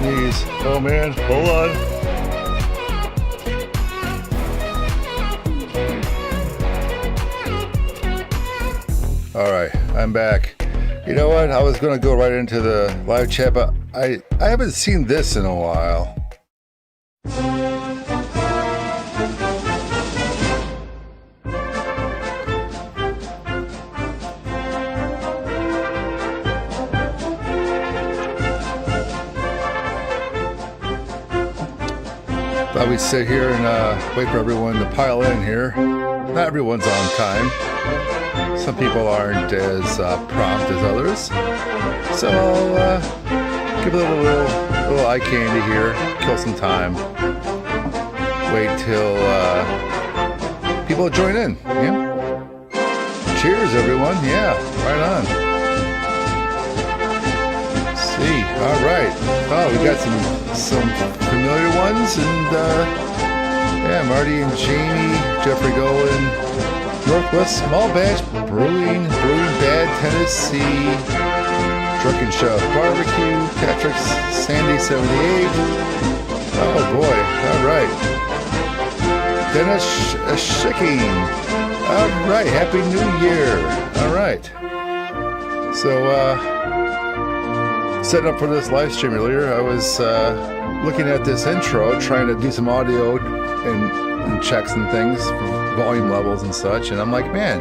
sneeze. Oh man, hold on. All right, I'm back. You know what? I was going to go right into the live chat, but I haven't seen this in a while. Thought we'd sit here and wait for everyone to pile in here. Not everyone's on time. Some people aren't as prompt as others. So I'll give a little eye candy here, kill some time. Wait till people join in. Yeah. Cheers, everyone. Yeah, right on. Let's see. All right. Oh, we got some familiar ones, and yeah, Marty and Jamie, Jeffrey Dolan, Northwest Small Batch Brewing, Bad, Tennessee, Drunken Chef Barbecue, Patrick's Sandy 78. Oh boy, all right. Dennis Schicking. All right, Happy New Year. All right. So, setting up for this live stream earlier, I was looking at this intro, trying to do some audio and checks and things for volume levels and such, and I'm like, man,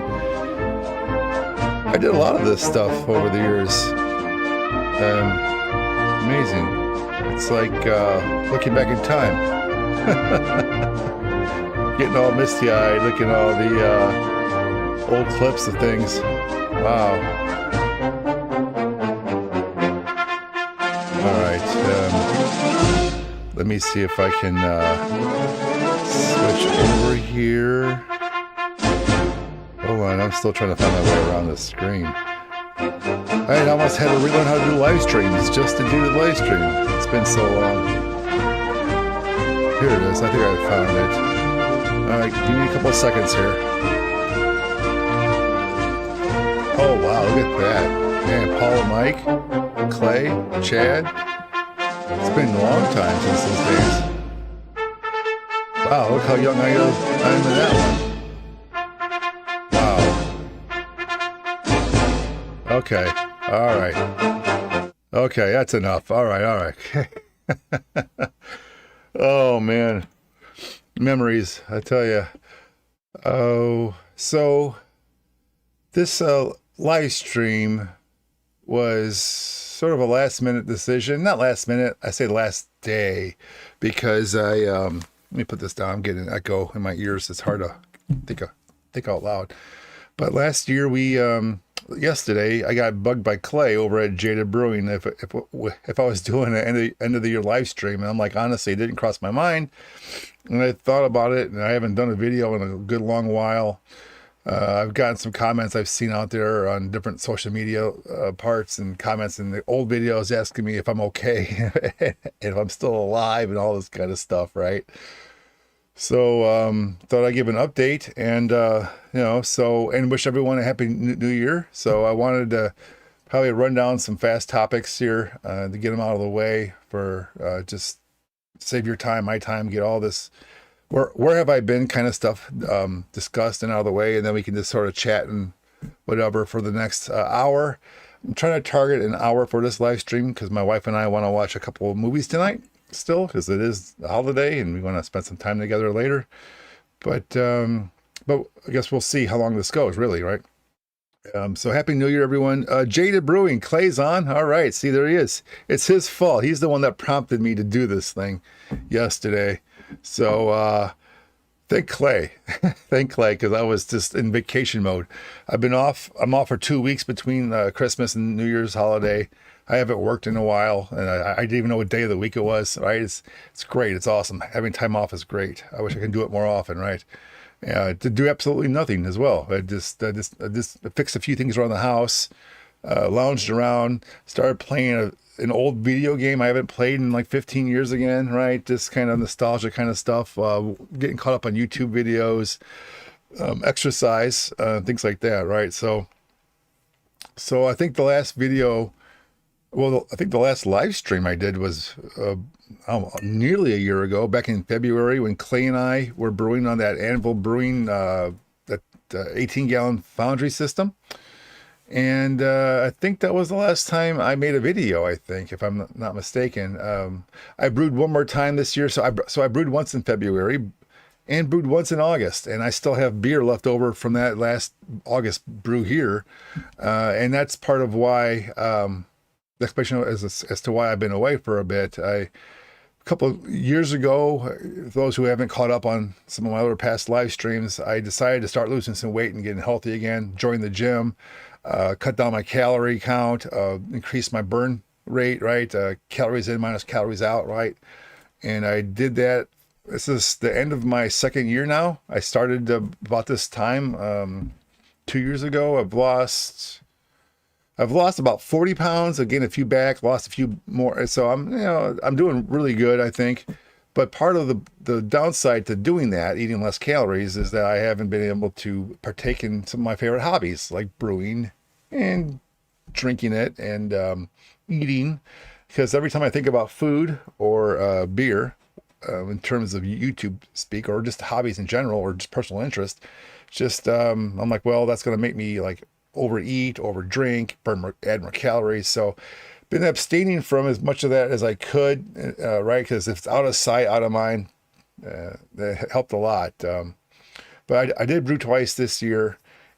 I did a lot of this stuff over the years. Amazing. It's like looking back in time. Getting all misty-eyed, looking at all the old clips of things. Wow. All right. Let me see if I can switch over here. Hold on, I'm still trying to find my way around this screen. I almost had to relearn how to do live streams just to do the live stream. It's been so long. Here it is. I think I found it. All right, give me a couple of seconds here. Oh wow, look at that. Man, Paul, Mike, Clay, Chad. It's been a long time since those days. Wow, look how young I am in that one. Wow. Okay. All right. Okay, that's enough. All right. Oh, man. Memories, I tell you. Oh, so this live stream was sort of a last-minute decision. Not last minute, I say last day, because let me put this down. I'm getting an echo in my ears. It's hard to think out loud. But last year, yesterday, I got bugged by Clay over at Jaded Brewing if I was doing an end of the year live stream. And I'm like, honestly, it didn't cross my mind. And I thought about it, and I haven't done a video in a good long while. I've gotten some comments I've seen out there on different social media parts and comments in the old videos asking me if I'm okay, if I'm still alive and all this kind of stuff, right? So thought I'd give an update and, and wish everyone a happy new year. So I wanted to probably run down some fast topics here to get them out of the way for just save your time, my time, get all this where have I been kind of stuff discussed and out of the way, and then we can just sort of chat and whatever for the next hour. I'm trying to target an hour for this live stream because my wife and I want to watch a couple of movies tonight still, because it is a holiday and we want to spend some time together later. But I guess we'll see how long this goes, really, right? So happy New Year, everyone. Jaded Brewing, Clay's on. All right, see, there he is. It's his fault. He's the one that prompted me to do this thing yesterday. So thank Clay. Thank Clay, because I was just in vacation mode. I'm off for 2 weeks between Christmas and New Year's holiday. I haven't worked in a while, and I didn't even know what day of the week it was, right? It's great. It's awesome. Having time off is great. I wish I could do it more often, right? To do absolutely nothing as well. I just fixed a few things around the house, lounged around, started playing an old video game I haven't played in like 15 years again, right? Just kind of nostalgia kind of stuff, getting caught up on YouTube videos, exercise, things like that, right? So I think the last video Well, I think the last live stream I did was nearly a year ago, back in February, when Clay and I were brewing on that Anvil Brewing, that 18-gallon foundry system. And I think that was the last time I made a video, I think, if I'm not mistaken. I brewed one more time this year. So I brewed once in February and brewed once in August. And I still have beer left over from that last August brew here. And that's part of why, the explanation as to why I've been away for a bit. A couple of years ago, those who haven't caught up on some of my other past live streams, I decided to start losing some weight and getting healthy again, join the gym, cut down my calorie count, increase my burn rate, right? Calories in minus calories out, right? And I did that. This is the end of my second year now. I started about this time 2 years ago. I've lost about 40 pounds, again, a few back, lost a few more. So I'm doing really good, I think. But part of the downside to doing that, eating less calories, is that I haven't been able to partake in some of my favorite hobbies, like brewing and drinking it and eating. Because every time I think about food or beer, in terms of YouTube speak, or just hobbies in general, or just personal interest, I'm like, well, that's going to make me like overeat, overdrink, add more calories. So been abstaining from as much of that as I could, right? Because if it's out of sight, out of mind, that helped a lot. But I did brew twice this year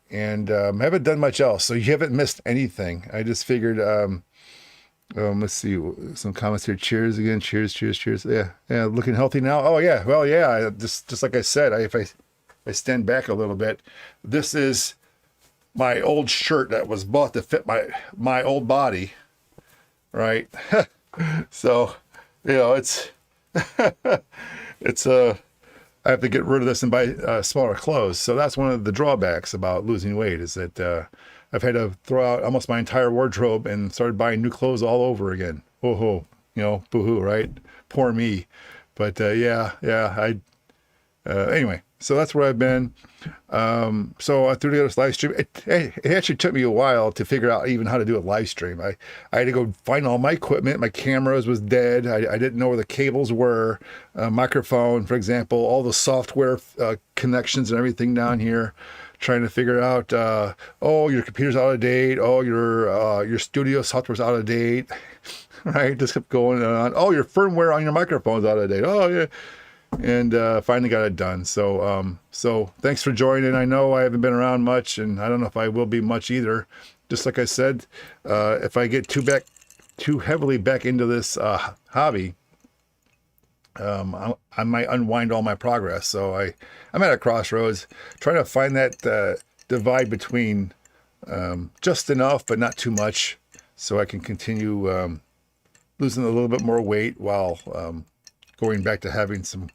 and haven't done much else. So you haven't missed anything. I just figured, let's see, some comments here. Cheers again. Cheers, cheers, cheers. Yeah, looking healthy now. Oh yeah, well yeah. Just like I said, if I stand back a little bit, this is my old shirt that was bought to fit my old body, right? So, it's I have to get rid of this and buy smaller clothes. So that's one of the drawbacks about losing weight, is that I've had to throw out almost my entire wardrobe and started buying new clothes all over again. Oh ho, boo-hoo, right? Poor me. But anyway, so that's where I've been. So I threw together this live stream. It actually took me a while to figure out even how to do a live stream. I had to go find all my equipment. My cameras was dead. I didn't know where the cables were. Microphone, for example, all the software connections and everything down here. Trying to figure out, your computer's out of date. Oh, your studio software's out of date. Right? Just kept going on. Oh, your firmware on your microphone's out of date. Oh, yeah. And finally got it done. So thanks for joining. I know I haven't been around much, and I don't know if I will be much either. Just like I said, if I get too heavily back into this hobby, I might unwind all my progress. So I'm at a crossroads, trying to find that divide between just enough but not too much, so I can continue losing a little bit more weight while going back to having some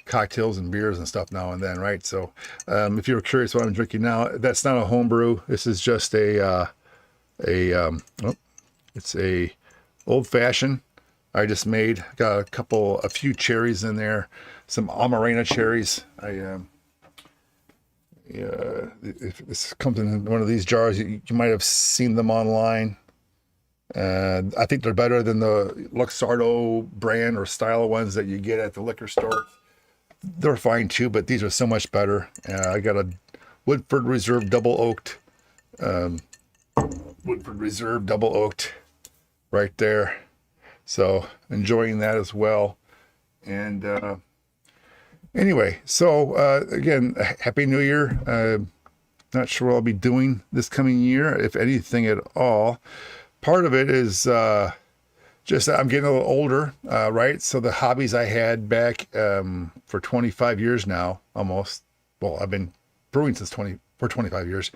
cocktails and beers and stuff now and then, right? So if you're curious what I'm drinking now, that's not a home brew. This is just it's a old fashioned I just made. Got a few cherries in there, some Amarena cherries. If this comes in one of these jars, you might have seen them online. I think they're better than the Luxardo brand or style ones that you get at the liquor store. They're fine too, but these are so much better. I got a Woodford Reserve double oaked, right there. So enjoying that as well. And anyway, so again, Happy New Year. Not sure what I'll be doing this coming year, if anything at all. Part of it is just that I'm getting a little older, right? So the hobbies I had back for 25 years now, almost. Well, I've been brewing for 25 years.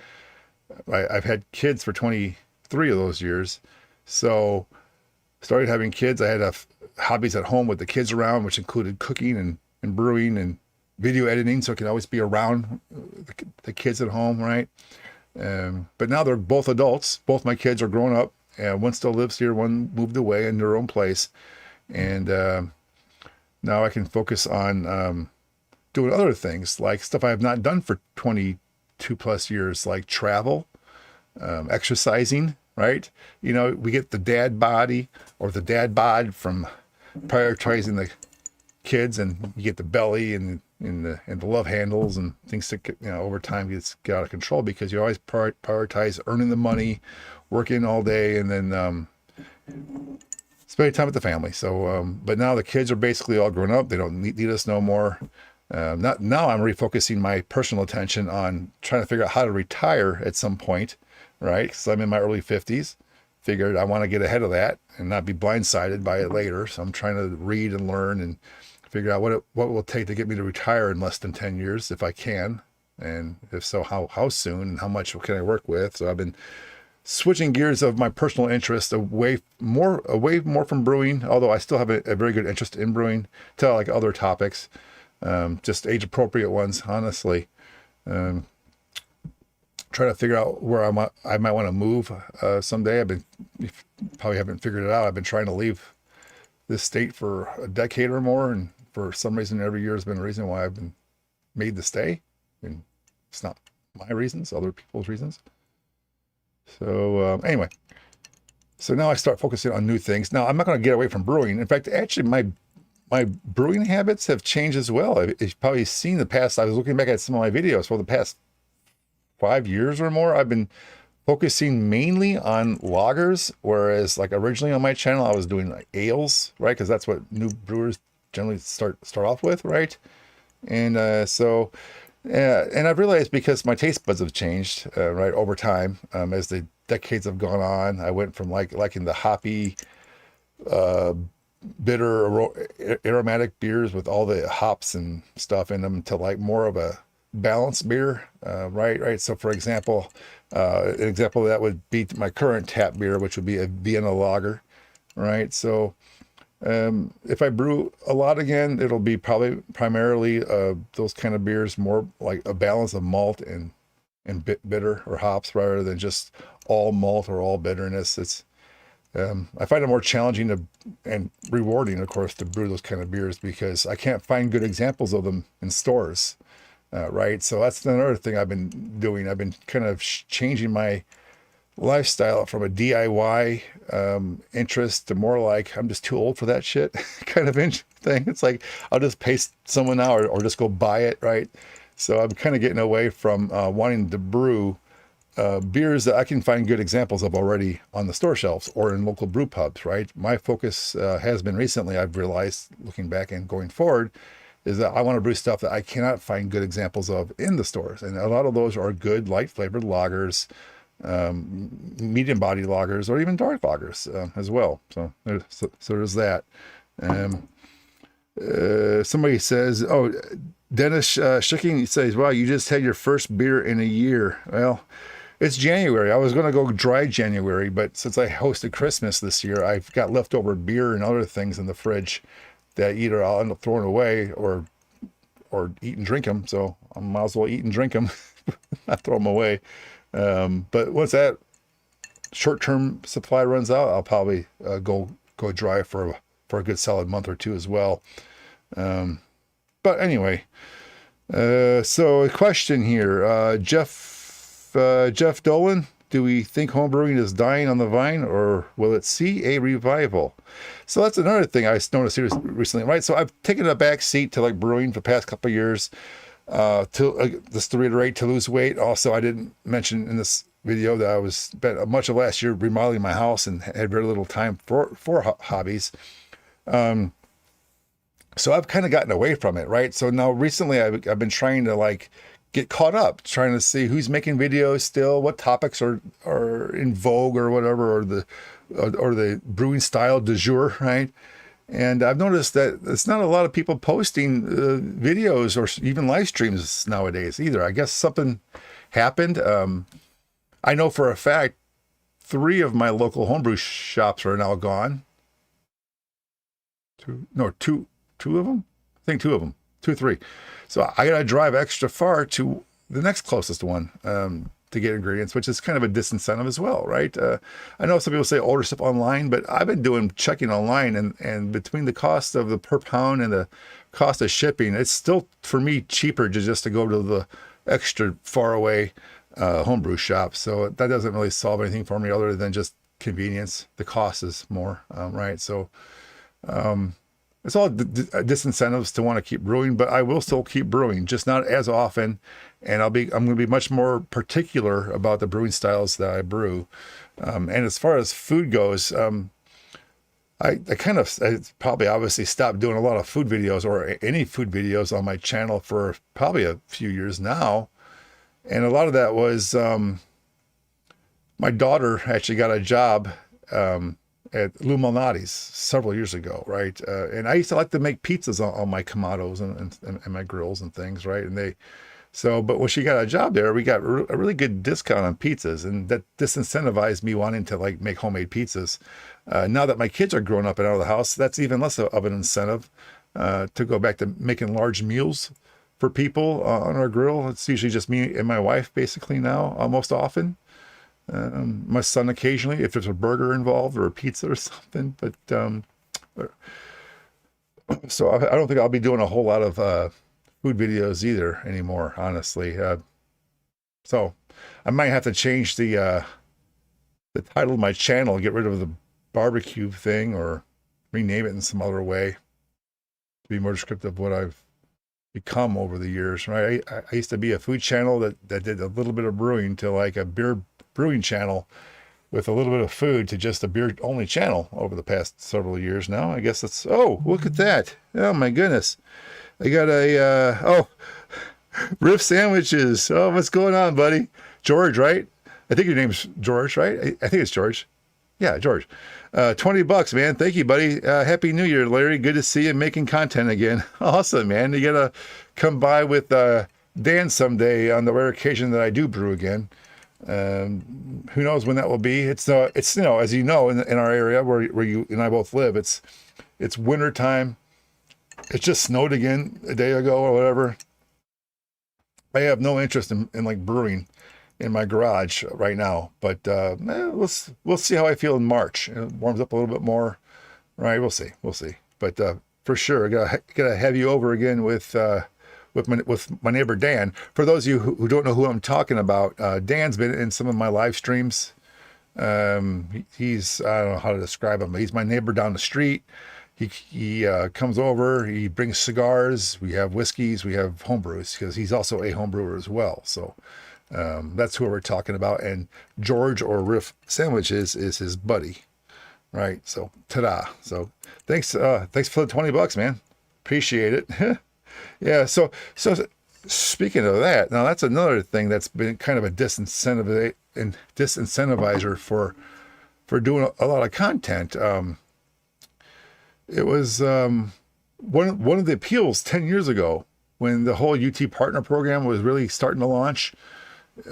I've had kids for 23 of those years. So started having kids. I had hobbies at home with the kids around, which included cooking and brewing and video editing, so I can always be around the kids at home, right? But now they're both adults. Both my kids are grown up. One still lives here, one moved away in their own place. And now I can focus on doing other things, like stuff I have not done for 22 plus years, like travel, exercising, right? You know, we get the dad body or the dad bod from prioritizing the kids, and you get the belly and the love handles and things that, you know, over time get out of control because you always prioritize earning the money, working all day, and then spending time with the family. So, but now the kids are basically all grown up. They don't need us no more. Not now. I'm refocusing my personal attention on trying to figure out how to retire at some point, right? Because I'm in my early 50s. Figured I want to get ahead of that and not be blindsided by it later. So I'm trying to read and learn and figure out what it will take to get me to retire in less than 10 years if I can, and if so, how soon and how much can I work with. So I've been switching gears of my personal interest away more from brewing, although I still have a very good interest in brewing, to like other topics, just age appropriate ones, honestly. Try to figure out where I might want to move someday. You probably haven't figured it out. I've been trying to leave this state for a decade or more, and for some reason every year has been a reason why I've been made to stay. And it's not my reasons, other people's reasons. So anyway, so now I start focusing on new things. Now I'm not going to get away from brewing. In fact, actually my brewing habits have changed as well. You've probably seen the past. I was looking back at some of my videos for the past 5 years or more. I've been focusing mainly on lagers, whereas like originally on my channel I was doing like ales, right? Because that's what new brewers generally start off with, right? And and I've realized because my taste buds have changed, right, over time, as the decades have gone on. I went from liking the hoppy, bitter, aromatic beers with all the hops and stuff in them to like more of a balanced beer, right. So for example, an example of that would be my current tap beer, which would be a Vienna lager, right? So if I brew a lot again, it'll be probably primarily those kind of beers, more like a balance of malt and bitter or hops rather than just all malt or all bitterness. It's I find it more challenging and rewarding, of course, to brew those kind of beers because I can't find good examples of them in stores, right? So that's another thing I've been doing. I've been kind of changing my lifestyle from a DIY interest to more like I'm just too old for that shit kind of thing. It's like I'll just pay someone now or just go buy it, right? So I'm kind of getting away from wanting to brew beers that I can find good examples of already on the store shelves or in local brew pubs, right? My focus has been recently, I've realized, looking back and going forward, is that I want to brew stuff that I cannot find good examples of in the stores. And a lot of those are good light flavored lagers, medium body lagers, or even dark lagers as well. So there's that. Somebody says, oh, Dennis Schicking says, wow, you just had your first beer in a year. Well, it's January. I was going to go dry January, but since I hosted Christmas this year, I've got leftover beer and other things in the fridge that either I'll end up throwing away or eat and drink them. So I might as well eat and drink them, not throw them away. But once that short-term supply runs out, I'll probably go dry for a good solid month or two as well. But anyway, so a question here, Jeff Dolan, do we think homebrewing is dying on the vine, or will it see a revival? So that's another thing I noticed here recently, right? So I've taken a back seat to like brewing for the past couple of years, just to reiterate, to lose weight. Also, I didn't mention in this video that I spent much of last year remodeling my house and had very little time for hobbies. So I've kind of gotten away from it, right? So now recently I've been trying to like get caught up, trying to see who's making videos still, what topics are in vogue or whatever, or the brewing style du jour, right? And I've noticed that it's not a lot of people posting videos or even live streams nowadays either. I guess something happened. I know for a fact 3 of my local homebrew shops are now gone. Two of them? I think 2 of them. 2 or 3. So I got to drive extra far to the next closest one to get ingredients, which is kind of a disincentive as well, right? I know some people say order stuff online, but I've been checking online, and between the cost of the per pound and the cost of shipping, it's still, for me, cheaper just to go to the extra far away homebrew shop. So that doesn't really solve anything for me other than just convenience. The cost is more, right? So it's all disincentives to want to keep brewing, but I will still keep brewing, just not as often. And I'm going to be much more particular about the brewing styles that I brew. And as far as food goes, I probably obviously stopped doing a lot of food videos or any food videos on my channel for probably a few years now. And a lot of that was my daughter actually got a job at Lou Malnati's several years ago, right? And I used to like to make pizzas on my Kamados and my grills and things, right? But when she got a job there, we got a really good discount on pizzas, and that disincentivized me wanting to like make homemade pizzas. Now that my kids are grown up and out of the house, that's even less of an incentive to go back to making large meals for people on our grill. It's usually just me and my wife basically now, most often. My son occasionally, if there's a burger involved or a pizza or something. But so I don't think I'll be doing a whole lot of food videos either anymore, honestly. So I might have to change the title of my channel, get rid of the barbecue thing, or rename it in some other way to be more descriptive of what I've become over the years, right? I used to be a food channel that did a little bit of brewing to like a beer brewing channel with a little bit of food to just a beer only channel over the past several years now. I guess it's, oh, look at that. Oh my goodness. I got Riff Sandwiches. Oh, what's going on, buddy? George, right? I think your name's George, right? I think it's George. Yeah, George. $20, man. Thank you, buddy. Happy New Year, Larry. Good to see you making content again. Awesome, man. You gotta come by with Dan someday on the rare occasion that I do brew again. Who knows when that will be? It's as you know, in our area where you and I both live, it's winter time. It just snowed again a day ago or whatever. I have no interest in like brewing in my garage right now, but we'll see how I feel in March. It warms up a little bit more, right? We'll see. But for sure, I gotta have you over again with my neighbor Dan. For those of you who don't know who I'm talking about, Dan's been in some of my live streams. He's, I don't know how to describe him, but he's my neighbor down the street. He comes over, he brings cigars, we have whiskeys, we have homebrews, because he's also a homebrewer as well. So that's who we're talking about. And George, or Riff Sandwiches, is his buddy, right? So ta-da. So thanks for the $20, man. Appreciate it. Yeah. So speaking of that, now that's another thing that's been kind of a disincentivizer for doing a lot of content. It was one of the appeals 10 years ago when the whole UT Partner Program was really starting to launch,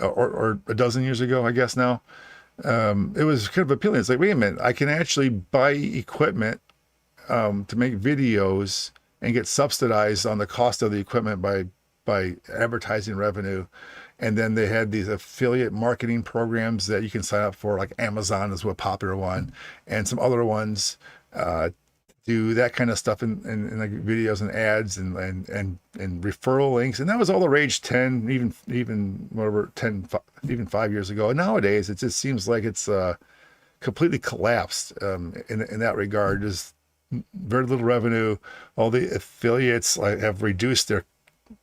or a dozen years ago, I guess now. It was kind of appealing. It's like, wait a minute, I can actually buy equipment to make videos and get subsidized on the cost of the equipment by advertising revenue. And then they had these affiliate marketing programs that you can sign up for, like Amazon is a popular one, and some other ones do that kind of stuff in like videos and ads and referral links. And that was all the rage 10, even whatever, 10, even 5 years ago. And nowadays, it just seems like it's completely collapsed in that regard. There's very little revenue. All the affiliates have reduced their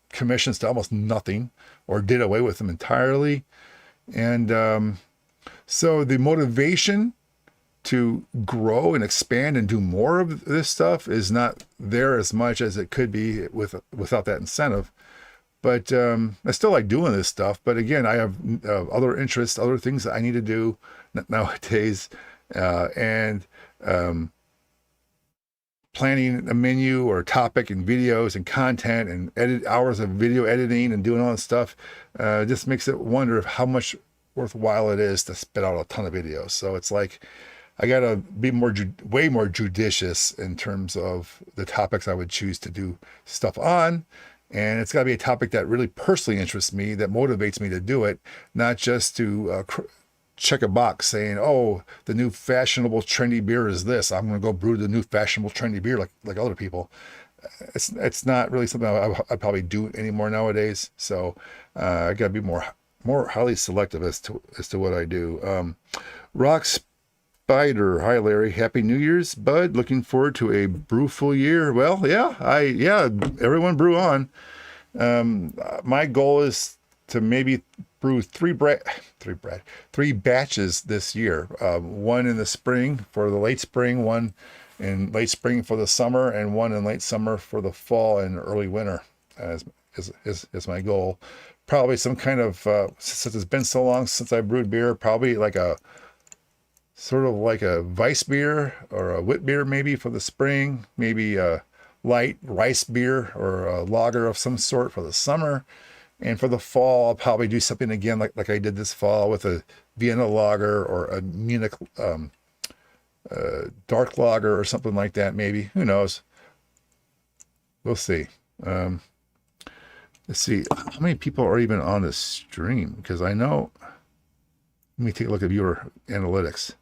commissions to almost nothing, or did away with them entirely. And so the motivation to grow and expand and do more of this stuff is not there as much as it could be without that incentive. But I still like doing this stuff. But again, I have other interests, other things that I need to do nowadays, and planning a menu or a topic and videos and content and hours of video editing and doing all this stuff just makes it wonder how much worthwhile it is to spit out a ton of videos. So it's like I gotta be way more judicious in terms of the topics I would choose to do stuff on. And it's gotta be a topic that really personally interests me, that motivates me to do it, not just to check a box saying, oh, the new fashionable trendy beer is this, I'm going to go brew the new fashionable trendy beer like other people. It's not really something I'd probably do anymore nowadays. So I got to be more more highly selective as to what I do. Rock Spider, hi Larry, Happy New Year's, bud. Looking forward to a brewful year. Well, yeah, everyone brew on. My goal is to maybe brew three batches this year. One in the spring for the late spring, one in late spring for the summer, and one in late summer for the fall and early winter. Is my goal. Probably some kind of since it's been so long since I brewed beer, probably like a sort of like a Weiss beer or a wit beer maybe for the spring, maybe a light rice beer or a lager of some sort for the summer. And for the fall, I'll probably do something again like I did this fall with a Vienna lager or a Munich dark lager or something like that maybe. Who knows? We'll see. Let's see how many people are even on the stream, because I know. Let me take a look at viewer analytics.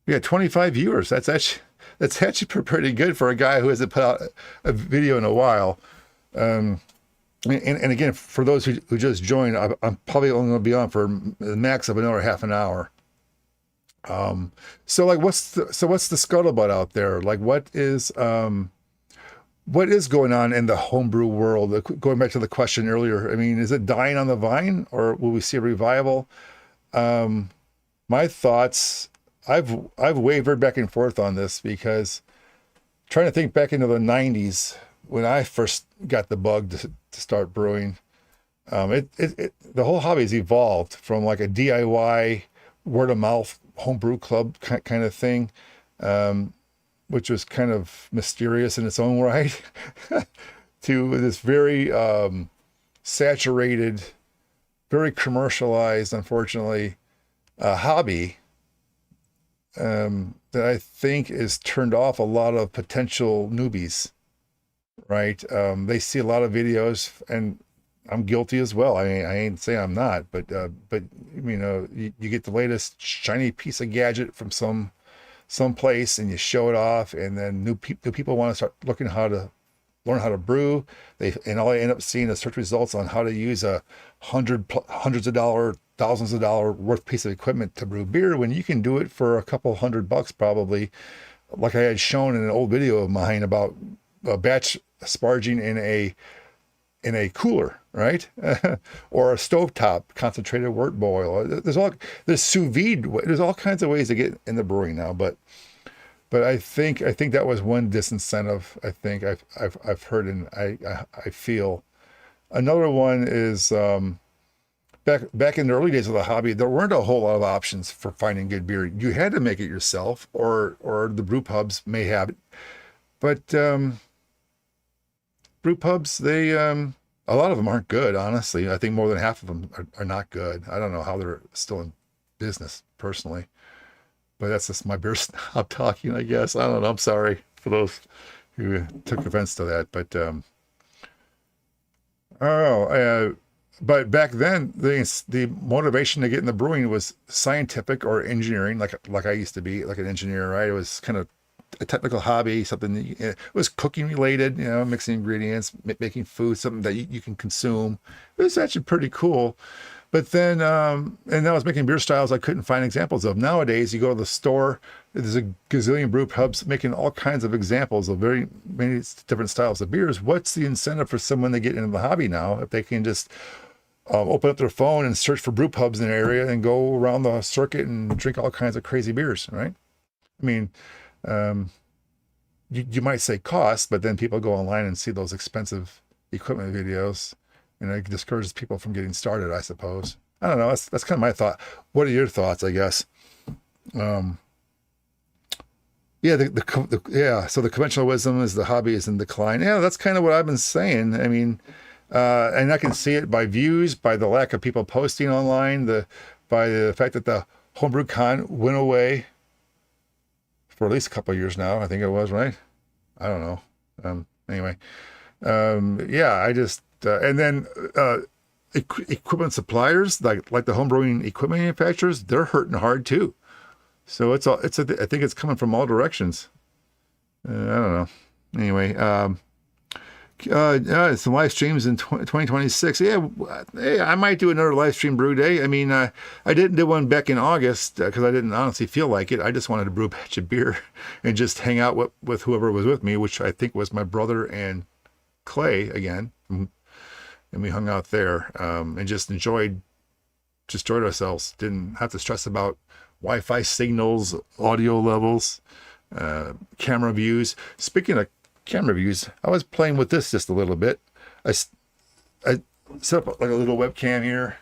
We got 25 viewers. That's actually pretty good for a guy who hasn't put out a video in a while. And again, for those who just joined, I'm probably only going to be on for the max of another half an hour. So what's the scuttlebutt out there? Like, what is going on in the homebrew world? Going back to the question earlier, I mean, is it dying on the vine, or will we see a revival? My thoughts, I've wavered back and forth on this, because trying to think back into the 90s when I first got the bug to start brewing, the whole hobby has evolved from like a DIY word of mouth homebrew club kind of thing, which was kind of mysterious in its own right, to this very saturated, very commercialized, unfortunately, hobby that I think is turned off a lot of potential newbies, right? They see a lot of videos, and I'm guilty as well. I ain't saying I'm not, but you get the latest shiny piece of gadget from some place, and you show it off, and then new people want to start looking learn how to brew. And all I end up seeing is search results on how to use a hundreds of dollars, thousands of dollars worth piece of equipment to brew beer, when you can do it for a couple $100 probably, like I had shown in an old video of mine about a batch sparging in a cooler, right? Or a stovetop concentrated wort boil. There's sous vide. There's all kinds of ways to get in the brewing now, but I think that was one disincentive. I think I've heard, and I feel another one is back in the early days of the hobby, there weren't a whole lot of options for finding good beer. You had to make it yourself, or the brew pubs may have it, but brew pubs, they a lot of them aren't good, honestly. I think more than half of them are not good. I don't know how they're still in business personally, but that's just my beer snob talking, I guess. I don't know. I'm sorry for those who took offense to that, but I don't know. But back then, the motivation to get in the brewing was scientific or engineering, like I used to be, like an engineer, right? It was kind of a technical hobby, something. It was cooking related, mixing ingredients, making food, something that you can consume. It was actually pretty cool. But then, and I was making beer styles I couldn't find examples of. Nowadays, you go to the store, there's a gazillion brew pubs making all kinds of examples of very many different styles of beers. What's the incentive for someone to get into the hobby now if they can just open up their phone and search for brew pubs in an area and go around the circuit and drink all kinds of crazy beers, right? I mean, you might say cost, but then people go online and see those expensive equipment videos, and it discourages people from getting started, I suppose. I don't know. That's kind of my thought. What are your thoughts, I guess? Yeah, so the conventional wisdom is the hobby is in decline. Yeah, that's kind of what I've been saying. I mean, and I can see it by views, by the lack of people posting online, by the fact that the homebrew con went away for at least a couple of years now. I think it was, right? I don't know. Anyway, yeah, I just and then equipment suppliers like the homebrewing equipment manufacturers, they're hurting hard too. So I think it's coming from all directions. I don't know. Anyway, Yeah, some live streams in 2026. Yeah, hey, I might do another live stream brew day. I mean, I didn't do one back in August because I didn't honestly feel like it. I just wanted to brew a batch of beer and just hang out with whoever was with me, which I think was my brother and Clay again. And we hung out there and just enjoyed ourselves. Didn't have to stress about Wi-Fi signals, audio levels, camera views. Speaking of camera views, I was playing with this just a little bit. I set up like a little webcam here.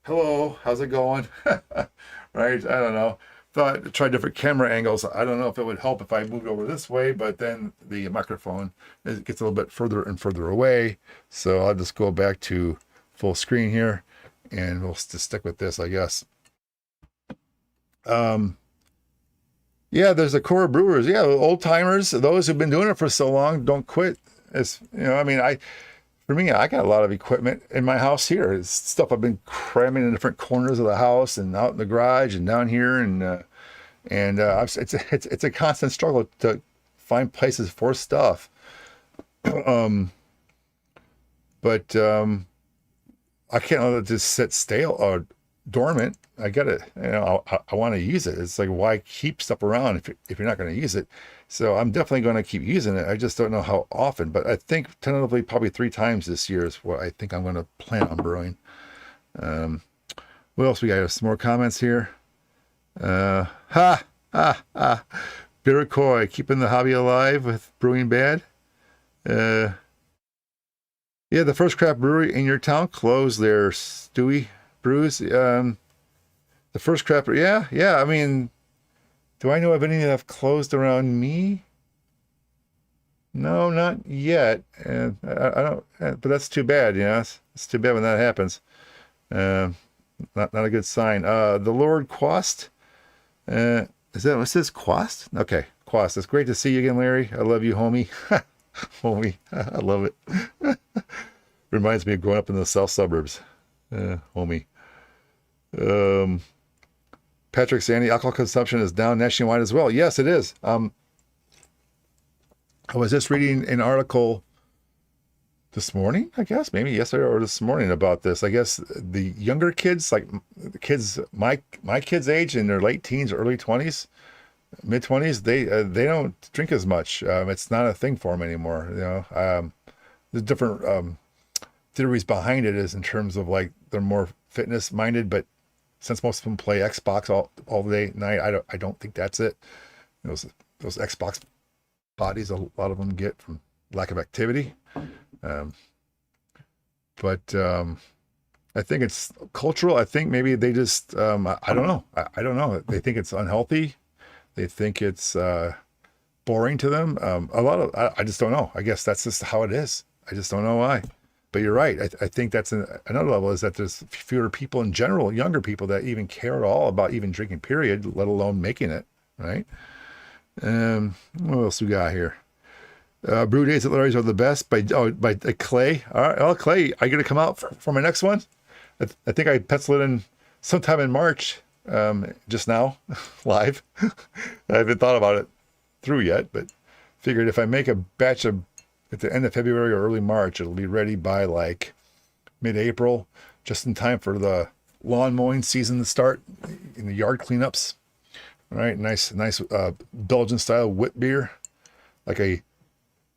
Hello, how's it going? Right? I don't know. Thought try different camera angles. I don't know if it would help if I moved over this way, but then the microphone gets a little bit further and further away. So I'll just go back to full screen here, and we'll just stick with this, I guess. Yeah, there's the core brewers. Yeah, old timers, those who've been doing it for so long, don't quit. It's, I mean, for me, I got a lot of equipment in my house here. It's stuff I've been cramming in different corners of the house and out in the garage and down here, and it's a constant struggle to find places for stuff. But I can't let it just sit stale or dormant. I get it. I want to use it. It's like, why keep stuff around if you're not going to use it? So I'm definitely going to keep using it. I just don't know how often, but I think tentatively probably 3 times this year is what I think I'm going to plan on brewing. What else we got? Some more comments here. Beer Coy, keeping the hobby alive with Brewing Bad. Yeah, the first craft brewery in your town closed their Stewie Brews. The first craft, yeah. I mean, do I know of any that have closed around me? No, not yet. And I don't. But that's too bad. It's too bad when that happens. Not a good sign. The Lord Quast. Is that what it says? Quast? Okay, Quast. It's great to see you again, Larry. I love you, homie. Homie, I love it. Reminds me of growing up in the south suburbs. Homie. Patrick Sandy, alcohol consumption is down nationwide as well. Yes, it is. I was just reading an article this morning, I guess, maybe yesterday or this morning about this. I guess the younger kids, like the kids, my kids' age in their late teens, early 20s, mid 20s, they don't drink as much. It's not a thing for them anymore. There's different theories behind it is in terms of like they're more fitness minded, but since most of them play Xbox all day night, I don't think that's it. Those Xbox bodies, a lot of them get from lack of activity. But I think it's cultural. I think maybe they just I don't know. I don't know. They think it's unhealthy. They think it's boring to them. I just don't know. I guess that's just how it is. I just don't know why. But you're right. I think that's another level is that there's fewer people in general, younger people that even care at all about even drinking, period, let alone making it, right? What else we got here? Brew Days at Larry's are the best by Clay. All right, well, Clay, I get to come out for my next one. I think I penciled it in sometime in March, just now, live. I haven't thought about it through yet, but figured if I make a batch of at the end of February or early March, it'll be ready by like mid-April, just in time for the lawn mowing season to start in the yard cleanups. All right, nice Belgian style wit beer, like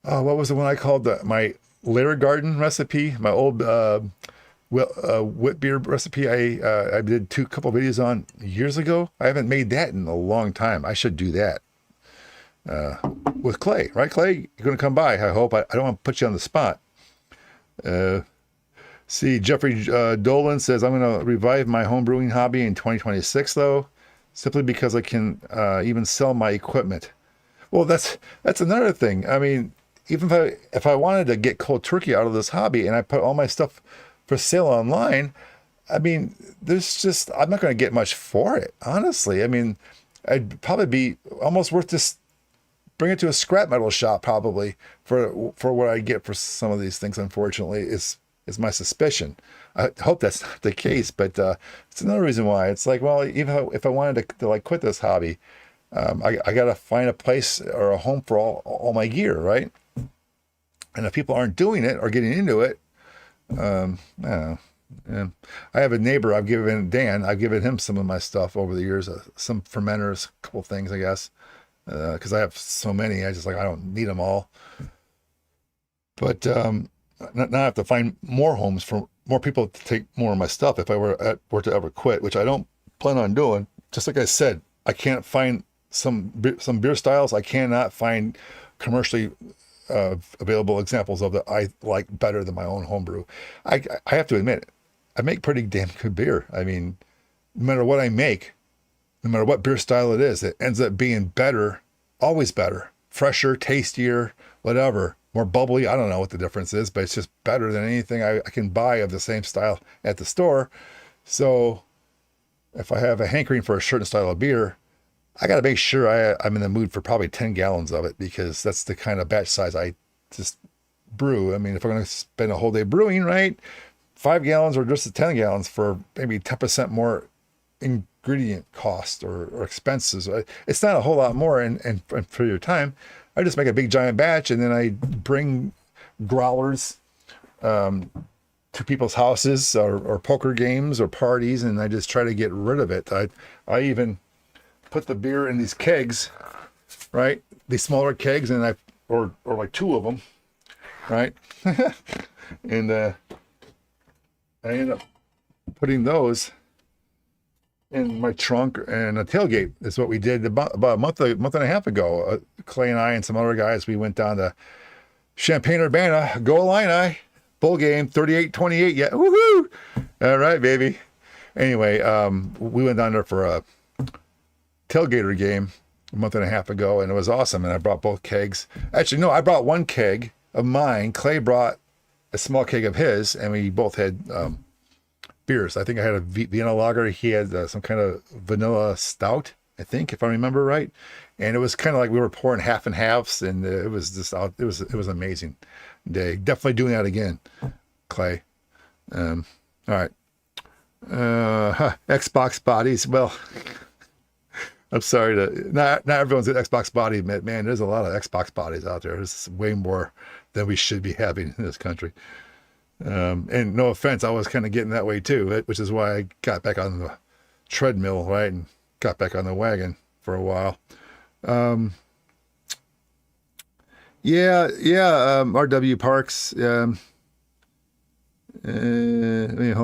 what was the one I called my Lair Garden recipe, my old wit beer recipe. I did couple videos on years ago. I haven't made that in a long time. I should do that. With Clay, right? Clay, you're going to come by, I hope. I don't want to put you on the spot. See, Jeffrey Dolan says, I'm going to revive my home brewing hobby in 2026, though, simply because I can even sell my equipment. Well, that's another thing. I mean, even if I wanted to get cold turkey out of this hobby and I put all my stuff for sale online, I mean, I'm not going to get much for it, honestly. I mean, I'd probably be almost worth just bring it to a scrap metal shop probably for what I get for some of these things. Unfortunately, is my suspicion. I hope that's not the case, but it's another reason why it's like, well, even if I wanted to like quit this hobby, I got to find a place or a home for all my gear, right? And if people aren't doing it or getting into it, I don't know. Yeah. I have a neighbor I've given, Dan, I've given him some of my stuff over the years, some fermenters, a couple things, I guess, because I have so many. I don't need them all. But now I have to find more homes for more people to take more of my stuff if I were to ever quit, which I don't plan on doing. Just like I said, I can't find some beer styles. I cannot find commercially available examples of that I like better than my own homebrew. I have to admit, I make pretty damn good beer. I mean, no matter what I make, no matter what beer style it is, it ends up being better, always better, fresher, tastier, whatever, more bubbly. I don't know what the difference is, but it's just better than anything I can buy of the same style at the store. So if I have a hankering for a certain style of beer, I got to make sure I'm in the mood for probably 10 gallons of it, because that's the kind of batch size I just brew. I mean, if I'm going to spend a whole day brewing, right, 5 gallons or just 10 gallons for maybe 10% more ingredient cost or expenses. It's not a whole lot more. And for your time, I just make a big giant batch, and then I bring growlers to people's houses or poker games or parties, and I just try to get rid of it. I even put the beer in these kegs, right? These smaller kegs, and or like 2 of them, right? And I end up putting those in my trunk and a tailgate. Is what we did about a month and a half ago. Clay and I and some other guys, we went down to Champaign-Urbana, go Illini, bowl game, 38-28. Yeah, woohoo! All right, baby. Anyway, we went down there for a tailgater game a month and a half ago, and it was awesome. And I brought both kegs. Actually, no, I brought one keg of mine. Clay brought a small keg of his, and we both had beers. I think I had a Vienna lager. He had some kind of vanilla stout, I think, if I remember right. And it was kind of like we were pouring half and halves, and it was just out. It was amazing day. Definitely doing that again, Clay. All right. Xbox bodies. Well, I'm sorry to not everyone's an Xbox body. Man, there's a lot of Xbox bodies out there. There's way more than we should be having in this country. And no offense, I was kind of getting that way too, which is why I got back on the treadmill, right, and got back on the wagon for a while. RW Parks. Hold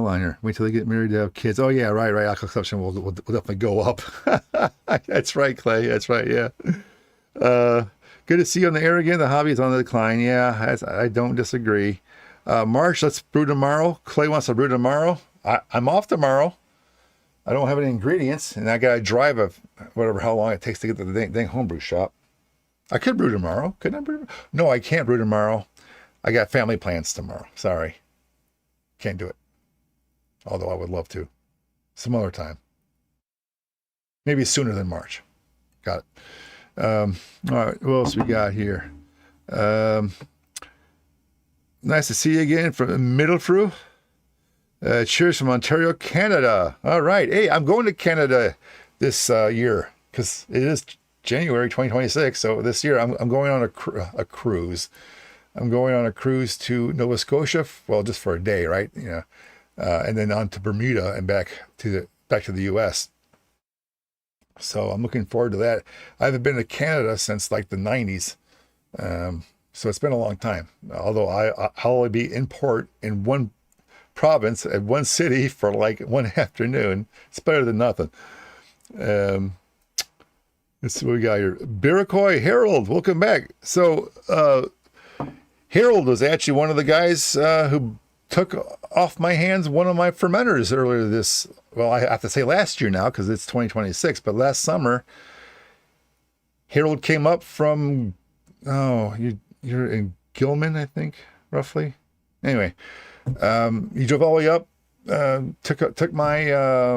on here. Wait till they get married to have kids. Oh yeah, right. Alcohol consumption will definitely go up. That's right, Clay. That's right. Yeah. Good to see you on the air again. The hobby is on the decline. Yeah, I don't disagree. March, let's brew tomorrow. Clay wants to brew tomorrow. I'm off tomorrow. I don't have any ingredients, and I got to drive how long it takes to get to the dang homebrew shop. I could brew tomorrow. Couldn't I brew? No, I can't brew tomorrow. I got family plans tomorrow. Sorry. Can't do it. Although I would love to. Some other time. Maybe sooner than March. Got it. All right. What else we got here? Nice to see you again from Middlefrew. Cheers from Ontario, Canada. All right. Hey, I'm going to Canada this year because it is January 2026. So this year I'm going on a cruise. I'm going on a cruise to Nova Scotia. Well, just for a day, right? Yeah. And then on to Bermuda and back to the U.S. So I'm looking forward to that. I haven't been to Canada since like the 90s. So it's been a long time. Although I'll only be in port in one province at one city for like one afternoon. It's better than nothing. Let's see what we got here. Baracoy Harold, welcome back. So Harold was actually one of the guys who took off my hands one of my fermenters earlier I have to say last year now because it's 2026, but last summer, Harold came up from, you're in Gilman, I think, roughly. Anyway, he drove all the way up, took my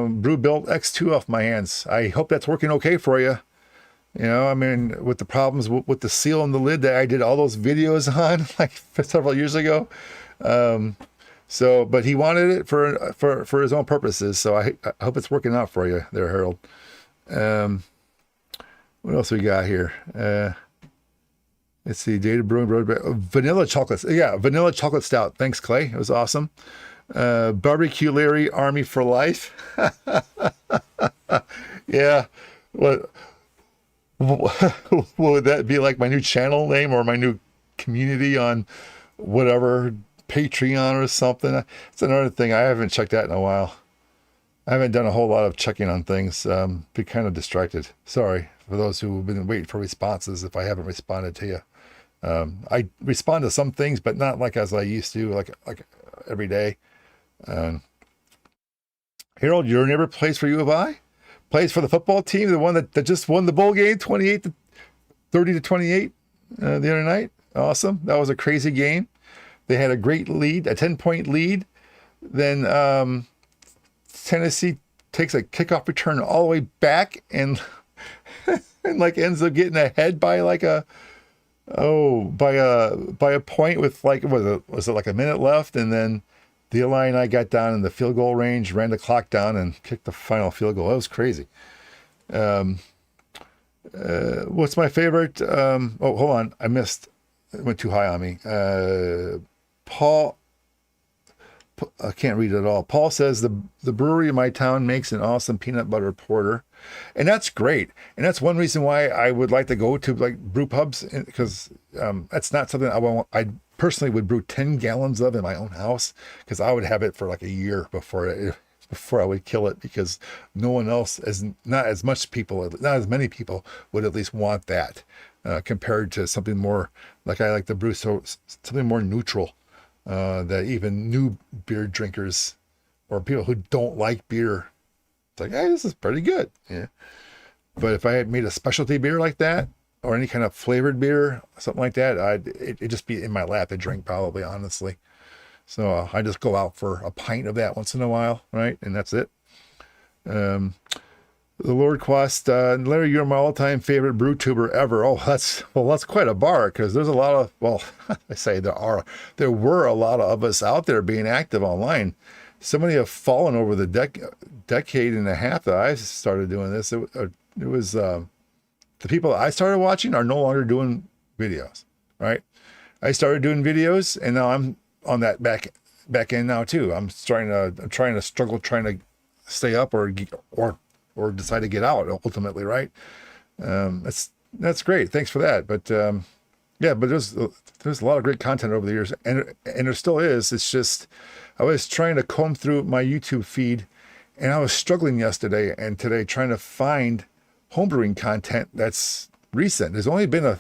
Brew Built X2 off my hands. I hope that's working okay for you. You know, I mean, with the problems with the seal on the lid that I did all those videos on like several years ago. But he wanted it for his own purposes. So I hope it's working out for you there, Harold. What else we got here? Let's see, Data Brewing, vanilla chocolate. Yeah, vanilla chocolate stout. Thanks, Clay. It was awesome. Barbecue Larry, Army for life. Yeah. What, what would that be, like my new channel name or my new community on whatever, Patreon or something? It's another thing. I haven't checked that in a while. I haven't done a whole lot of checking on things. Be kind of distracted. Sorry for those who have been waiting for responses if I haven't responded to you. I respond to some things, but not like as I used to, like every day. Harold, your neighbor plays for U of I? Plays for the football team, the one that just won the bowl game, 30 to 28 the other night. Awesome. That was a crazy game. They had a great lead, a 10-point lead. Then Tennessee takes a kickoff return all the way back and and like ends up getting ahead by like by a point with like, was it like a minute left, and then the Illini got down in the field goal range, ran the clock down, and kicked the final field goal. That was crazy. What's my favorite? Oh, hold on, I missed. It went too high on me. Paul, I can't read it at all. Paul says the brewery in my town makes an awesome peanut butter porter, and that's great. And that's one reason why I would like to go to like brew pubs, because that's not something I personally would brew 10 gallons of in my own house, because I would have it for like a year before I would kill it, because no one else, not as many people would at least want that, compared to something more like I like to brew, so something more neutral. That even new beer drinkers or people who don't like beer, it's like, hey, this is pretty good. Yeah. But if I had made a specialty beer like that, or any kind of flavored beer, something like that, it'd just be in my lap to drink, probably, honestly. So I just go out for a pint of that once in a while, right? And that's it. The Lord Quest, Larry, you're my all-time favorite brew tuber ever. Oh, that's quite a bar, because there's a lot of, well, I say there were a lot of us out there being active online. So many have fallen over the decade and a half that I started doing this. It was the people I started watching are no longer doing videos, right? I started doing videos, and now I'm on that back end now too. I'm trying to stay up or decide to get out ultimately, right? That's great. Thanks for that. But but there's a lot of great content over the years, and there still is. It's just I was trying to comb through my YouTube feed, and I was struggling yesterday and today trying to find homebrewing content that's recent. There's only been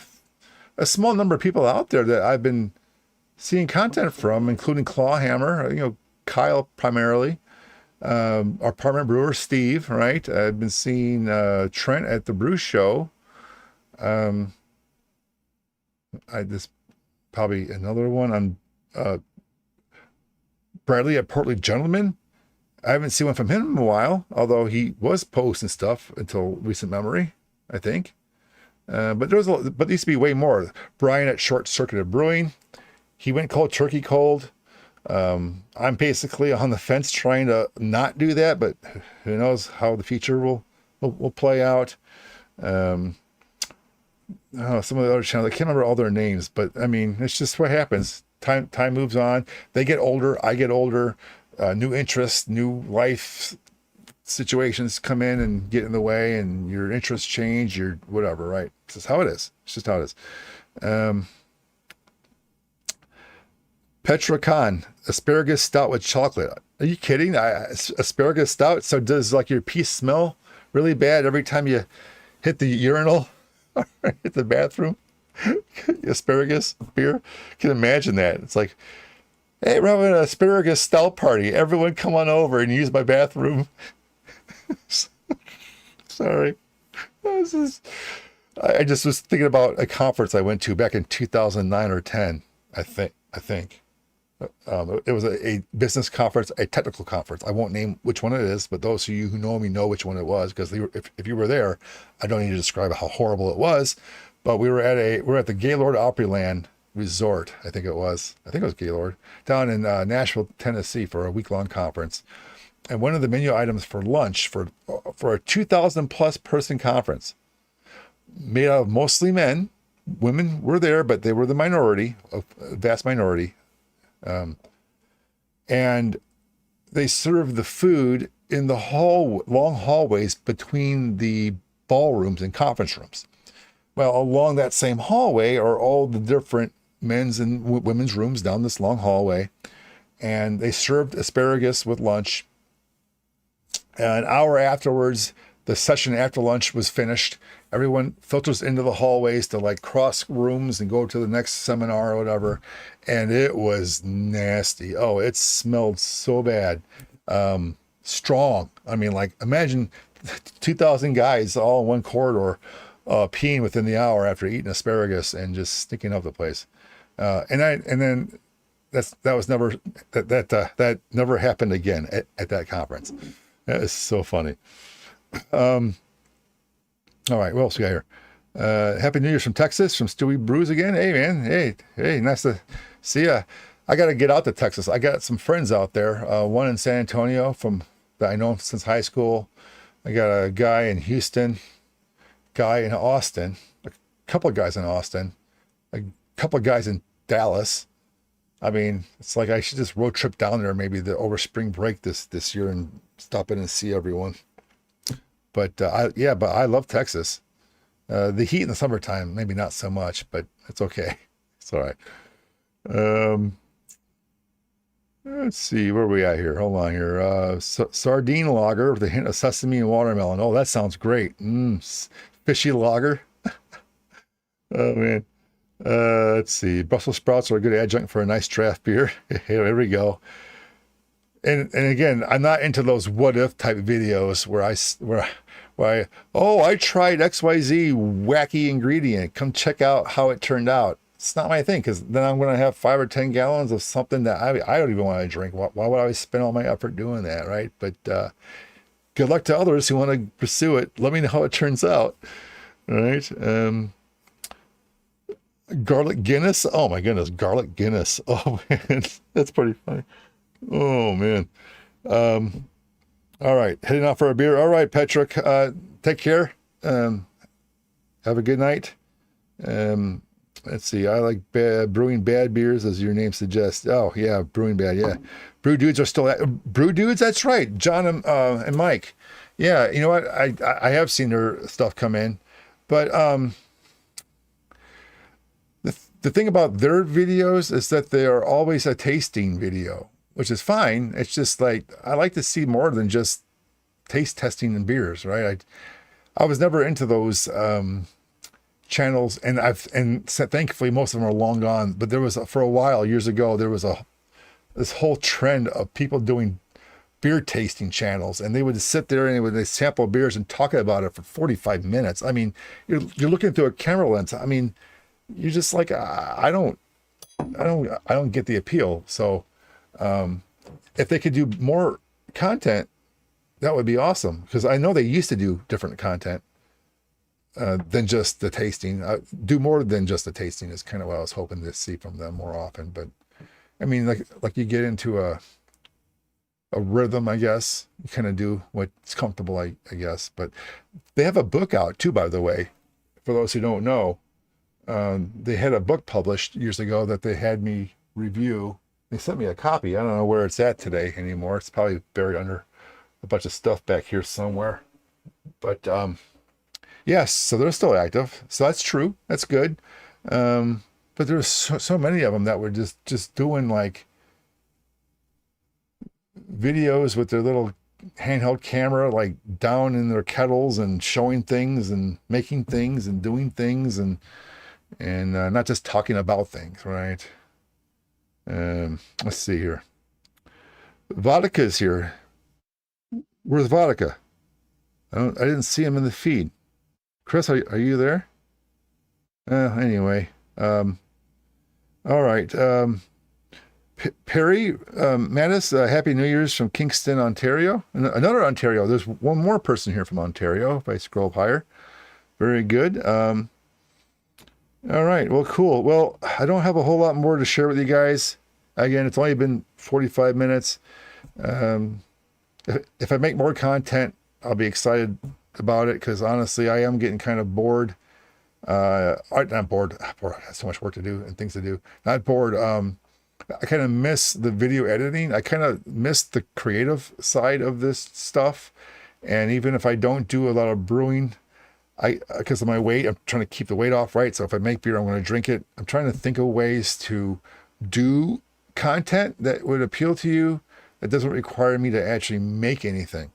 a small number of people out there that I've been seeing content from, including Clawhammer, Kyle primarily. Our partner brewer, Steve, right? I've been seeing Trent at the brew show. This probably another one on Bradley at Portly Gentleman. I haven't seen one from him in a while, although he was posting stuff until recent memory, I think. But there used to be way more. Brian at Short Circuited Brewing. He went cold turkey cold. I'm basically on the fence trying to not do that, but who knows how the future will play out. Some of the other channels, I can't remember all their names, but I mean, it's just what happens. Time moves on. They get older. I get older. New interests, new life situations come in and get in the way, and your interests change. Your whatever, right? It's just how it is. It's just how it is. Petra Khan, asparagus stout with chocolate. Are you kidding? Asparagus stout? So does like your pee smell really bad every time you hit the urinal or hit the bathroom? Asparagus beer? I can imagine that. It's like, hey, we're having an asparagus stout party. Everyone come on over and use my bathroom. Sorry. I just was thinking about a conference I went to back in 2009 or 10, I think. It was a business conference, a technical conference. I won't name which one it is, but those of you who know me know which one it was, because if you were there, I don't need to describe how horrible it was. But we were at the Gaylord Opryland Resort, I think it was Gaylord, down in Nashville, Tennessee, for a week-long conference. And one of the menu items for lunch for a 2,000 plus person conference, made out of mostly men, women were there, but they were the minority, a vast minority. And they served the food in the long hallways between the ballrooms and conference rooms. Well, along that same hallway are all the different men's and women's rooms down this long hallway. And they served asparagus with lunch. An hour afterwards, the session after lunch was finished. Everyone filters into the hallways to like cross rooms and go to the next seminar or whatever. And it was nasty. Oh, it smelled so bad. Strong. I mean, like imagine 2,000 guys all in one corridor peeing within the hour after eating asparagus and just stinking up the place. And then that never happened again at that conference. That is so funny. All right, what else we got here? Happy New Year's from Texas, from Stewie Brews again. Hey, man. Hey, nice to see ya. I got to get out to Texas. I got some friends out there. One in San Antonio that I know since high school. I got a guy in Houston, guy in Austin, a couple of guys in Austin, a couple of guys in Dallas. I mean, it's like I should just road trip down there maybe over spring break this year and stop in and see everyone. But I love Texas. The heat in the summertime, maybe not so much, but it's okay. It's all right. Let's see, where are we at here? Hold on here. Sardine lager with a hint of sesame and watermelon. Oh, that sounds great. Fishy lager. Oh, man. Let's see. Brussels sprouts are a good adjunct for a nice draft beer. Here we go. And again, I'm not into those what if type videos where I tried XYZ wacky ingredient. Come check out how it turned out. It's not my thing, because then I'm going to have 5 or 10 gallons of something that I don't even want to drink. Why would I spend all my effort doing that, right? But good luck to others who want to pursue it. Let me know how it turns out. All right. Garlic Guinness. Oh my goodness, garlic Guinness. Oh man, that's pretty funny. Oh man. All right, heading out for a beer. All right, Patrick. Take care. Have a good night. Let's see. I like brewing bad beers, as your name suggests. Oh yeah, brewing bad. Yeah, brew dudes are still brew dudes. That's right, John and Mike. Yeah, you know what? I have seen their stuff come in, but the thing about their videos is that they are always a tasting video, which is fine. It's just like I like to see more than just taste testing in beers, right? I was never into those channels, and thankfully most of them are long gone. But there was for a while years ago there was this whole trend of people doing beer tasting channels, and they would sit there and they sample beers and talk about it for 45 minutes. I mean, you're looking through a camera lens. I mean, you're just like I don't get the appeal. So if they could do more content, that would be awesome, because I know they used to do different content than just the tasting. Do more than just the tasting is kind of what I was hoping to see from them more often. But I mean, like you get into a rhythm, I guess. You kind of do what's comfortable, I guess. But they have a book out too, by the way, for those who don't know. They had a book published years ago that they had me review. They sent me a copy. I don't know where it's at today anymore. It's probably buried under a bunch of stuff back here somewhere. But yes, so they're still active. So that's true. That's good. But there's so many of them that were just doing like videos with their little handheld camera, like down in their kettles and showing things and making things and doing things and not just talking about things, right? Let's see here. Vodka's here. Where's Vodka? I didn't see him in the feed. Chris, are you there? Anyway. All right. Perry Mattis, Happy New Year's from Kingston, Ontario. Another Ontario. There's one more person here from Ontario if I scroll up higher. Very good. All right. Well, cool. Well, I don't have a whole lot more to share with you guys. Again, it's only been 45 minutes. If I make more content, I'll be excited about it, because honestly, I am getting kind of bored Not bored. Bored. I have so much work to do and things to do. Not bored. I kind of miss the video editing. I kind of miss the creative side of this stuff. And even if I don't do a lot of brewing, because of my weight, I'm trying to keep the weight off, right? So if I make beer, I'm going to drink it. I'm trying to think of ways to do content that would appeal to you that doesn't require me to actually make anything.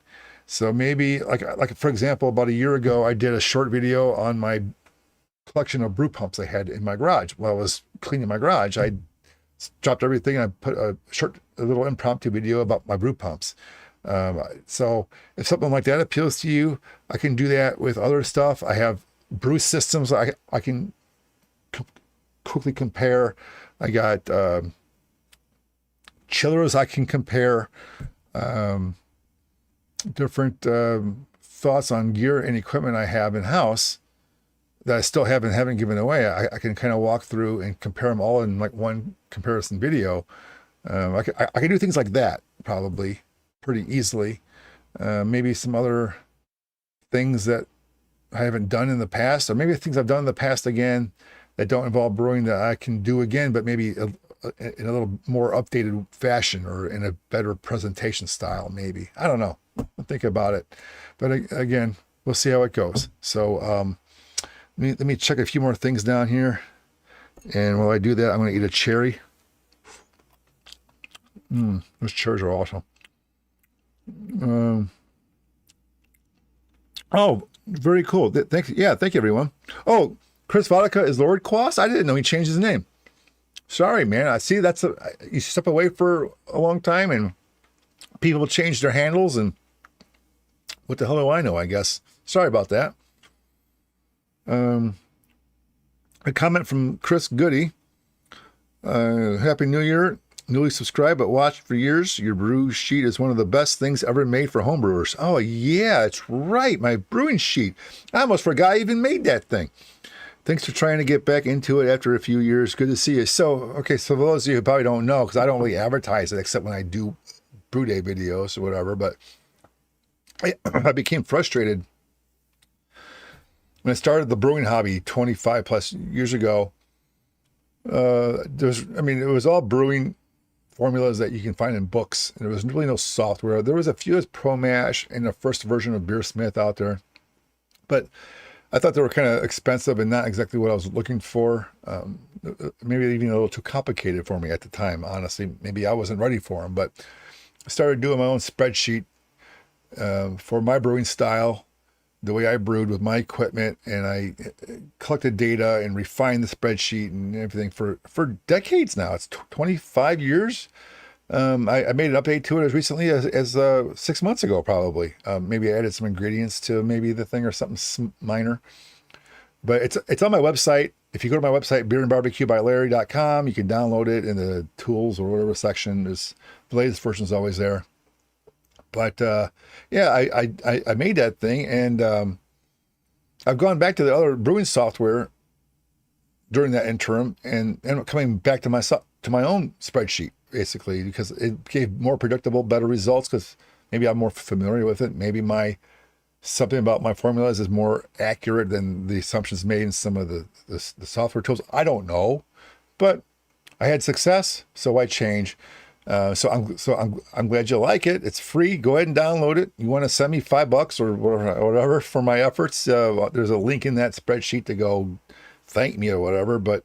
So maybe like for example, about a year ago, I did a short video on my collection of brew pumps I had in my garage. While I was cleaning my garage, I dropped everything and I put a little impromptu video about my brew pumps. So if something like that appeals to you, I can do that with other stuff. I have brew systems I can quickly compare. I got chillers I can compare. Different thoughts on gear and equipment I have in house that I still haven't given away. I can kind of walk through and compare them all in like one comparison video. I can do things like that probably pretty easily. Maybe some other things that I haven't done in the past, or maybe things I've done in the past again that don't involve brewing that I can do again, but maybe in a little more updated fashion or in a better presentation style, maybe. I don't know. I'll think about it. But again, we'll see how it goes. So let me check a few more things down here. And while I do that, I'm going to eat a cherry. Those cherries are awesome. Oh, very cool. Thank you, everyone. Oh, Chris Vodka is Lord Quas? I didn't know he changed his name. Sorry, man. I see you step away for a long time and people change their handles, and what the hell do I know, I guess. Sorry about that. A comment from Chris Goody. Happy New Year. Newly subscribed but watched for years. Your brew sheet is one of the best things ever made for homebrewers. Oh, yeah, it's right. My brewing sheet. I almost forgot I even made that thing. Thanks for trying to get back into it after a few years. Good to see you. So, okay, so for those of you who probably don't know, because I don't really advertise it except when I do brew day videos or whatever, but I became frustrated when I started the brewing hobby 25 plus years ago. It was all brewing formulas that you can find in books. And there was really no software. There was a few as Pro Mash and the first version of BEER-Smith out there, but I thought they were kind of expensive and not exactly what I was looking for. Maybe even a little too complicated for me at the time. Honestly, maybe I wasn't ready for them, but I started doing my own spreadsheet for my brewing style, the way I brewed with my equipment, and I collected data and refined the spreadsheet and everything for decades now. It's 25 years. I made an update to it as recently as 6 months ago, probably. Maybe I added some ingredients to maybe the thing or something minor. But it's on my website. If you go to my website, BEER-N-BBQ.Larry.com, you can download it in the tools or whatever section. The latest version is always there. But I made that thing, and I've gone back to the other brewing software during that interim, and coming back to my own spreadsheet basically because it gave more predictable, better results. Because maybe I'm more familiar with it. Maybe something about my formulas is more accurate than the assumptions made in some of the software tools. I don't know, but I had success, so I change. So I'm glad you like it. It's free. Go ahead and download it. You want to send me $5 or whatever for my efforts? There's a link in that spreadsheet to go thank me or whatever. But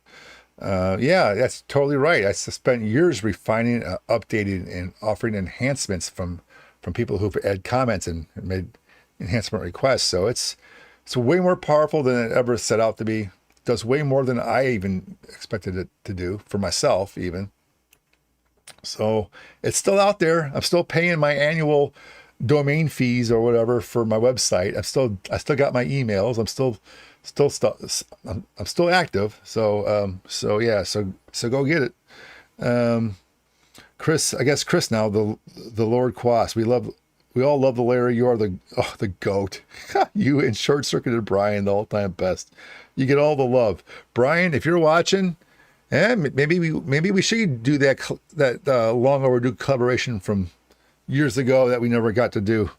that's totally right. I spent years refining, updating, and offering enhancements from people who've added comments and made enhancement requests. So it's way more powerful than it ever set out to be. It does way more than I even expected it to do for myself even. So it's still out there. I'm still paying my annual domain fees or whatever for my website. I still got my emails. I'm still active. So go get it. Chris, I guess Chris now, the Lord Quas. We all love the Larry. You are the GOAT. You and Short Circuited Brian, the all-time best. You get all the love. Brian, if you're watching, maybe we should do that long overdue collaboration from years ago that we never got to do.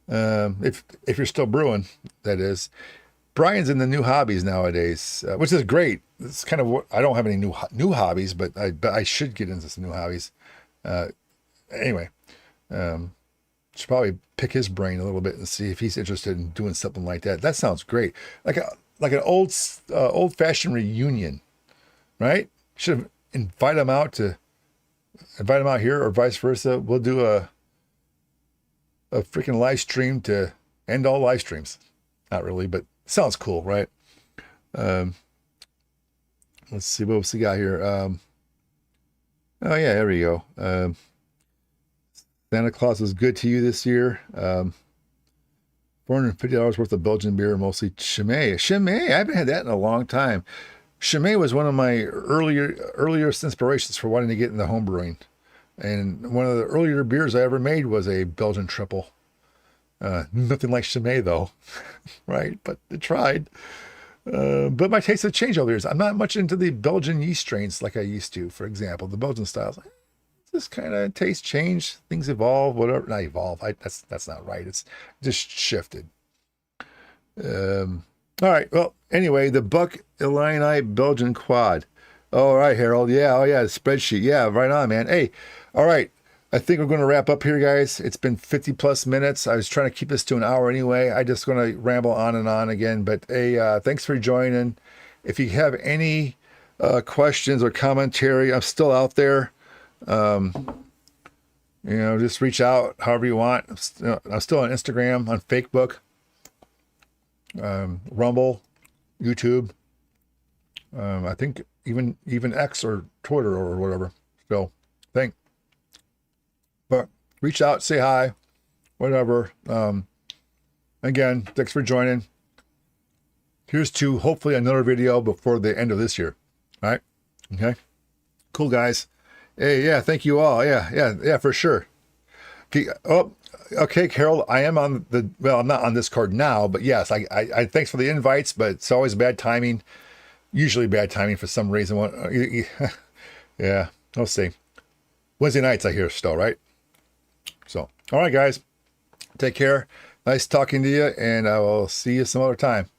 If you're still brewing, that is. Brian's in the new hobbies nowadays, which is great. It's kind of what I don't have any new hobbies, but I should get into some new hobbies. Anyway, should probably pick his brain a little bit and see if he's interested in doing something like that. That sounds great, like an old fashioned reunion, right? Should invite him out here, or vice versa. We'll do a freaking live stream to end all live streams. Not really, but sounds cool, right? Let's see what else we got here. Oh yeah, there we go. Santa Claus was good to you this year. $450 worth of Belgian beer, mostly Chimay. Chimay, I haven't had that in a long time. Chimay was one of my earliest inspirations for wanting to get into home brewing. And one of the earlier beers I ever made was a Belgian triple. Nothing like Chimay though, right? But I tried. But my tastes have changed over the years. I'm not much into the Belgian yeast strains like I used to. For example, the Belgian styles. This kind of taste change. Things evolve. Whatever. Not evolve. That's not right. It's just shifted. All right. Well, anyway, the Buck Illini Belgian quad. All right, Harold. Yeah. Oh yeah. The spreadsheet. Yeah. Right on, man. Hey. All right. I think we're going to wrap up here, guys. It's been 50 plus minutes. I was trying to keep this to an hour anyway. I just going to ramble on and on again. But hey, thanks for joining. If you have any questions or commentary, I'm still out there. Just reach out however you want. I'm still on Instagram, on Facebook, Rumble, YouTube. I think even X or Twitter or whatever. So, but reach out, say hi, whatever. Again, thanks for joining. Here's to hopefully another video before the end of this year. All right. Okay. Cool, guys. Hey, yeah, thank you all. Yeah, for sure. Okay, okay, Carol, I am on I'm not on Discord now, but yes, I thanks for the invites, but it's always bad timing. Usually bad timing for some reason. Yeah, we'll see. Wednesday nights I hear still, right? So, all right, guys, take care. Nice talking to you, and I will see you some other time.